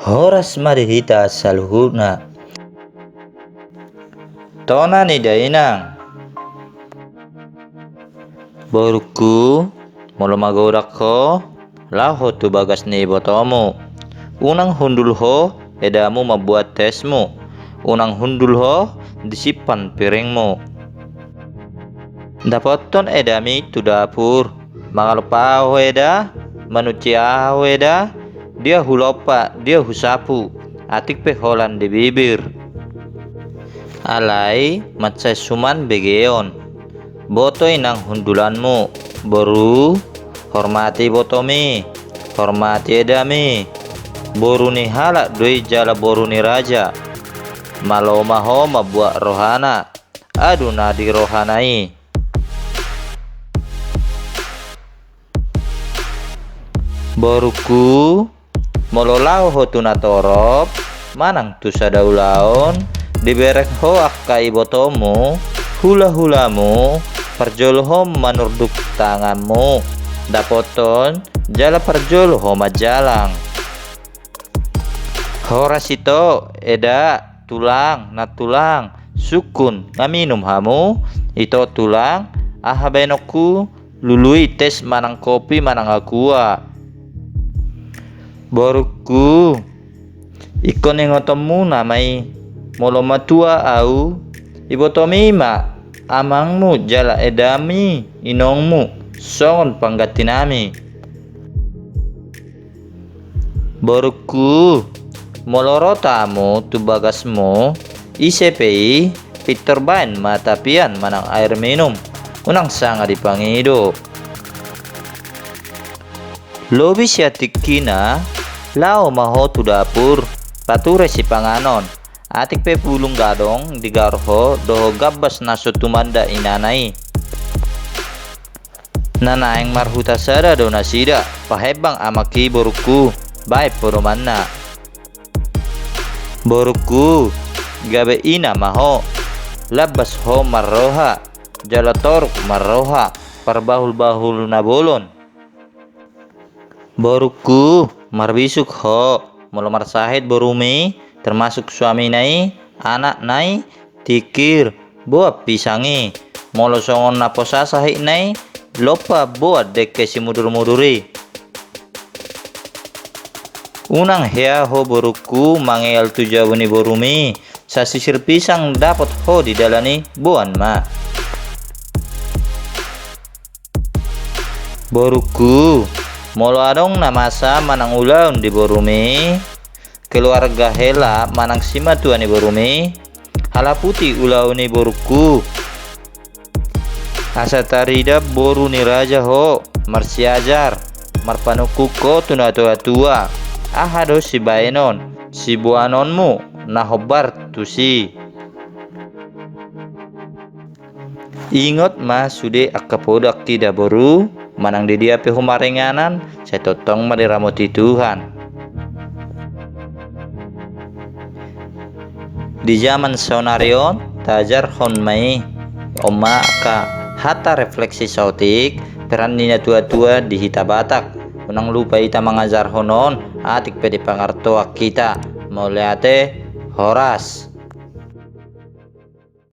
Horas marihita saluhuna. Tona ni dainang. Boruku, molo magorak ho, laho tu bagas ni botomu. Unang hundul ho, edamu membuat tesmu. Unang hundul ho, disipan piringmu. Dapoton edami tu dapur. Mangalupa ho eda, manucia ho eda, dia hulopa, dia husapu. Atik pe holan di bibir. Alai matsai suman begeon. Botoy ng hundulanmu, boru hormati botomi, hormati edami, boru ni halak doi jala boru ni raja, maloma ho mabuat rohana, adu nadi rohanai. Boruku mololau ho tunatorop, manang tu sadaulaon, diberek ho akkai botomu, hula-hulamu, perjolhom manurduk tanganmu, dapoton jala perjolho majalang. Horasito eda tulang na tulang sukun ngaminum hamu ito tulang ahabenoku lului tes manang kopi manang aqua. Boruku ikon ingotemu namai molo matua au ibotomi ma amangmu jala edami inongmu songon panggatinami. Boruku molorotamu tu bagasmu isepei pitorbain matapian manang air minum unang sanga dipangido. Lobi siatik kina lao maho tu dapur pature si panganon. Atik pe pulung gadong di garho doho gabbas naso tumanda inanai. Nanaeng marhuta sada do nasida pahebang amaki boruku baik poromanna. Boruku gabe ina maho labas ho marroha jalatoruk marroha parbahul-bahul nabolon. Boruku marbisuk ho molo marsahid borumi termasuk suami nai, anak nai, tikir, buat pisangi, molo songon naposa sahik nai, lopa buat deke si mudur-muduri. Unang hea ho boruku mangeyal tu jawani borumi, sasisir pisang dapat ho di dalani buan ma. Boruku, molo adong namasa manang ulaun di borumi, keluarga hela manang sima tuani borumi hala putih ulauni boruku asa tarida boru ni raja ho marsiajar marpanukuko tuna tua ahado si baenon si buanonmu nahobar tusi. Ingot ma sude akapodak tidak boru manang di dia pehumaringanan setotong madiramoti Tuhan. Di zaman sonarion tajar hon mai oma ka hata refleksi sautik peran nina tua-tua di hita Batak unang lupa ita mengajar honon atik pedi pangartoak kita mauleate horas.